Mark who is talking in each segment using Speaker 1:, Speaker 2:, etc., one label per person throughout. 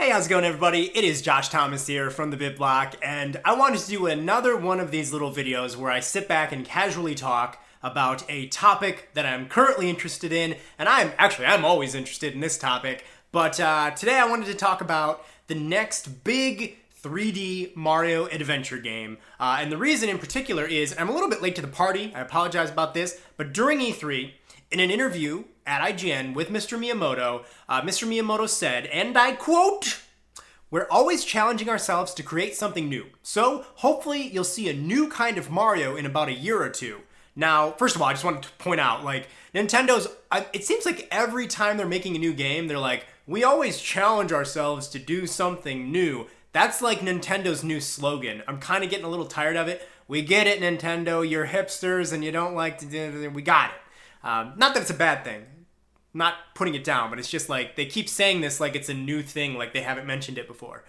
Speaker 1: Hey, how's it going, everybody? It is Josh Thomas here from TheBitBlock, and I wanted to do another one of these little videos where I sit back and casually talk about a topic that I'm currently interested in, and I'm always interested in this topic, but today I wanted to talk about the next big 3D Mario adventure game. And the reason in particular is, I'm a little bit late to the party, I apologize about this, but during E3, in an interview at IGN with Mr. Miyamoto, Mr. Miyamoto said, and I quote, "We're always challenging ourselves to create something new. So hopefully you'll see a new kind of Mario in about a year or two." Now, first of all, I just wanted to point out, like, it seems like every time they're making a new game, they're like, we always challenge ourselves to do something new. That's like Nintendo's new slogan. I'm kind of getting a little tired of it. We get it, Nintendo. You're hipsters and you don't like to do it. We got it. Not that it's a bad thing. Not putting it down, but it's just like they keep saying this like it's a new thing, like they haven't mentioned it before.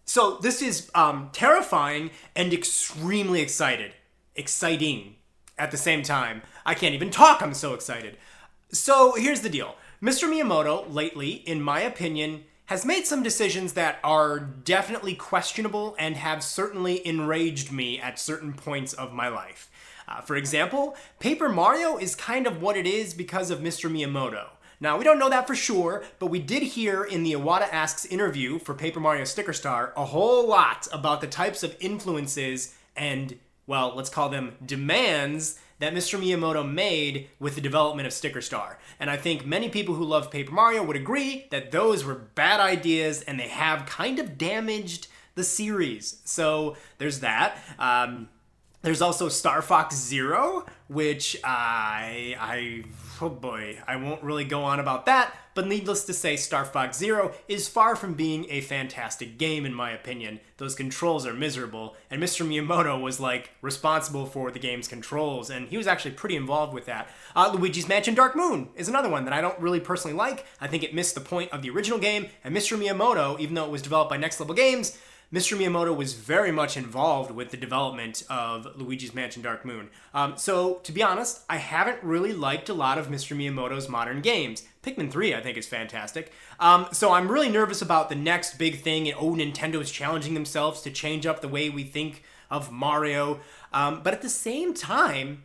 Speaker 1: So this is terrifying and extremely exciting at the same time. I can't even talk, I'm so excited. So here's the deal. Mr. Miyamoto, lately, in my opinion, has made some decisions that are definitely questionable and have certainly enraged me at certain points of my life. For example, Paper Mario is kind of what it is because of Mr. Miyamoto. Now, we don't know that for sure, but we did hear in the Iwata Asks interview for Paper Mario Sticker Star a whole lot about the types of influences and, well, let's call them demands that Mr. Miyamoto made with the development of Sticker Star. And I think many people who love Paper Mario would agree that those were bad ideas and they have kind of damaged the series. So there's that. There's also Star Fox Zero, which oh boy, I won't really go on about that, but needless to say, Star Fox Zero is far from being a fantastic game in my opinion. Those controls are miserable, and Mr. Miyamoto was like responsible for the game's controls, and he was actually pretty involved with that. Luigi's Mansion Dark Moon is another one that I don't really personally like. I think it missed the point of the original game, and Mr. Miyamoto, even though it was developed by Next Level Games, Mr. Miyamoto was very much involved with the development of Luigi's Mansion Dark Moon. So, to be honest, I haven't really liked a lot of Mr. Miyamoto's modern games. Pikmin 3, I think, is fantastic. So I'm really nervous about the next big thing, and Nintendo's challenging themselves to change up the way we think of Mario. But at the same time,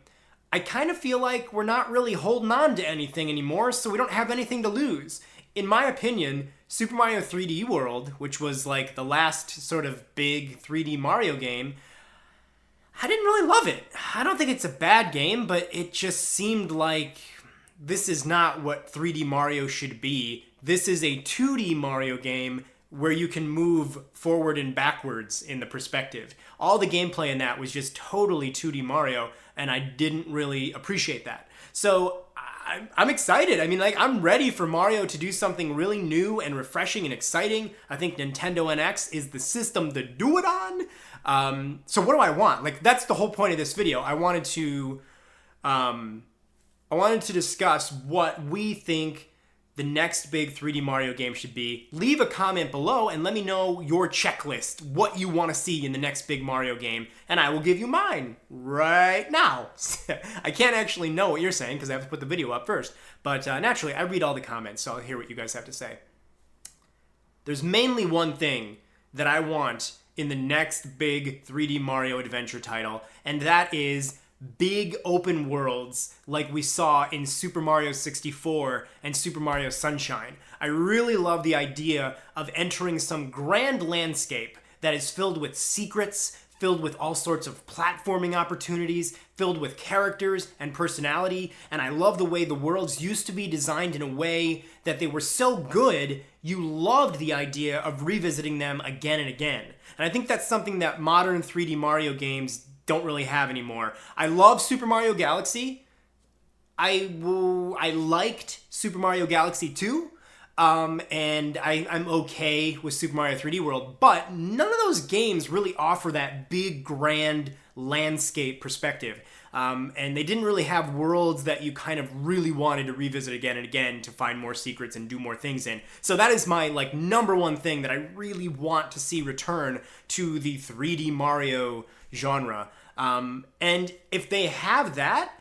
Speaker 1: I kind of feel like we're not really holding on to anything anymore, so we don't have anything to lose. In my opinion, Super Mario 3D World, which was like the last sort of big 3D Mario game, I didn't really love it. I don't think it's a bad game, but it just seemed like this is not what 3D Mario should be. This is a 2D Mario game where you can move forward and backwards in the perspective. All the gameplay in that was just totally 2D Mario, and I didn't really appreciate that. So I'm excited. I mean, like, I'm ready for Mario to do something really new and refreshing and exciting. I think Nintendo NX is the system to do it on. So what do I want? Like, that's the whole point of this video. I wanted to discuss what we think the next big 3D Mario game should be. Leave a comment below and let me know your checklist, what you want to see in the next big Mario game, and I will give you mine right now. I can't actually know what you're saying because I have to put the video up first, but naturally, I read all the comments, so I'll hear what you guys have to say. There's mainly one thing that I want in the next big 3D Mario adventure title, and that is big open worlds like we saw in Super Mario 64 and Super Mario Sunshine. I really love the idea of entering some grand landscape that is filled with secrets, filled with all sorts of platforming opportunities, filled with characters and personality, and I love the way the worlds used to be designed in a way that they were so good, you loved the idea of revisiting them again and again. And I think that's something that modern 3D Mario games don't really have anymore. I love Super Mario Galaxy. I liked Super Mario Galaxy 2, and I'm okay with Super Mario 3D World, but none of those games really offer that big, grand landscape perspective. And they didn't really have worlds that you kind of really wanted to revisit again and again to find more secrets and do more things in. So that is my number one thing that I really want to see return to the 3D Mario genre. And if they have that,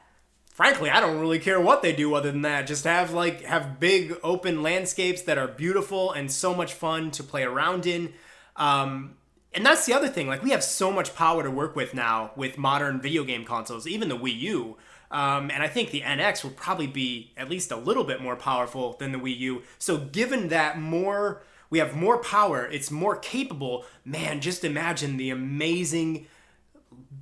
Speaker 1: frankly, I don't really care what they do other than that. Just have big open landscapes that are beautiful and so much fun to play around in. And that's the other thing. Like, we have so much power to work with now with modern video game consoles, even the Wii U. And I think the NX will probably be at least a little bit more powerful than the Wii U. So given that we have more power, it's more capable, man, just imagine the amazing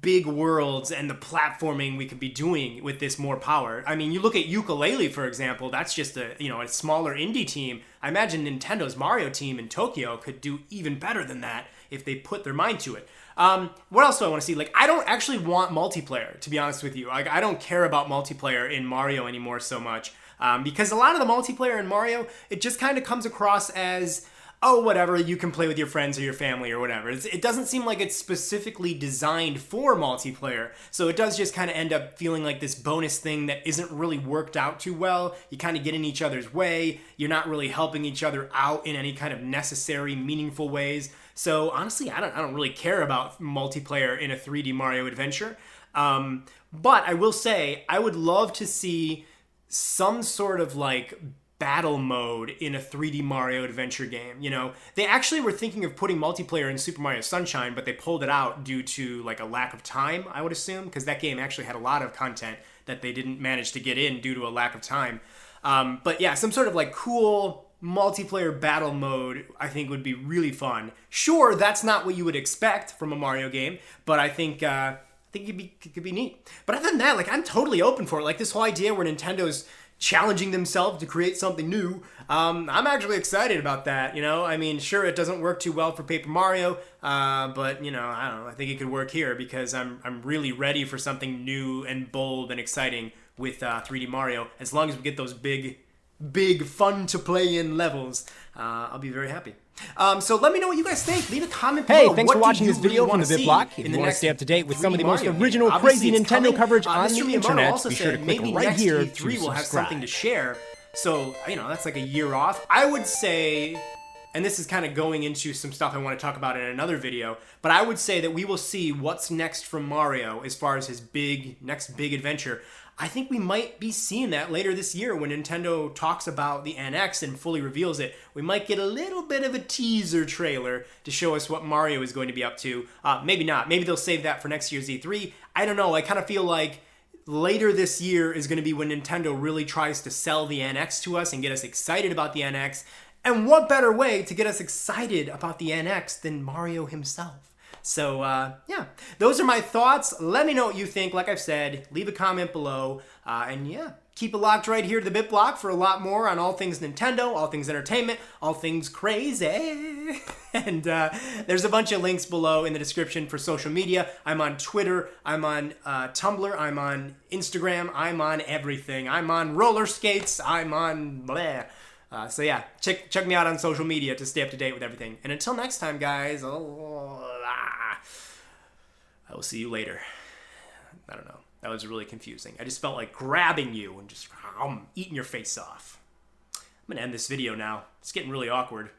Speaker 1: big worlds and the platforming we could be doing with this more power. I mean, you look at Yooka-Laylee, for example, that's just a smaller indie team. I imagine Nintendo's Mario team in Tokyo could do even better than that if they put their mind to it. What else do I want to see? Like, I don't actually want multiplayer, to be honest with you. Like, I don't care about multiplayer in Mario anymore so much, because a lot of the multiplayer in Mario, it just kind of comes across as, oh, whatever, you can play with your friends or your family or whatever. It doesn't seem like it's specifically designed for multiplayer, so it does just kind of end up feeling like this bonus thing that isn't really worked out too well. You kind of get in each other's way. You're not really helping each other out in any kind of necessary, meaningful ways. So honestly, I don't really care about multiplayer in a 3D Mario adventure. But I will say, I would love to see some sort of like battle mode in a 3D Mario adventure game. You know, they actually were thinking of putting multiplayer in Super Mario Sunshine, but they pulled it out due to like a lack of time, I would assume, because that game actually had a lot of content that they didn't manage to get in due to a lack of time. But yeah, some sort of like cool multiplayer battle mode I think would be really fun. Sure, that's not what you would expect from a Mario game, but I think it could be neat. But other than that, like, I'm totally open for it. Like, this whole idea where Nintendo's challenging themselves to create something new, I'm actually excited about that, you know? I mean, sure, it doesn't work too well for Paper Mario, but, you know, I don't know, I think it could work here because I'm really ready for something new and bold and exciting with 3D Mario. As long as we get those big fun to play in levels, I'll be very happy. So let me know what you guys think. Leave a comment below.
Speaker 2: Hey, thanks for watching this video from the BitBlock. If you want to stay up to date with some of the most original, crazy Nintendo coverage on the internet, be sure to click right here to subscribe.
Speaker 1: Will have something to share. So, you know, that's like a year off. I would say, and this is kind of going into some stuff I want to talk about in another video, but I would say that we will see what's next from Mario as far as his next big adventure. I think we might be seeing that later this year when Nintendo talks about the NX and fully reveals it. We might get a little bit of a teaser trailer to show us what Mario is going to be up to. Maybe not. Maybe they'll save that for next year's E3. I don't know. I kind of feel like later this year is going to be when Nintendo really tries to sell the NX to us and get us excited about the NX. And what better way to get us excited about the NX than Mario himself? So, yeah, those are my thoughts. Let me know what you think. Like I've said, leave a comment below. And yeah, keep it locked right here to the BitBlock for a lot more on all things Nintendo, all things entertainment, all things crazy. And there's a bunch of links below in the description for social media. I'm on Twitter. I'm on Tumblr. I'm on Instagram. I'm on everything. I'm on roller skates. I'm on blah. So yeah, check me out on social media to stay up to date with everything. And until next time, guys, I will see you later. I don't know. That was really confusing. I just felt like grabbing you and just eating your face off. I'm going to end this video now. It's getting really awkward.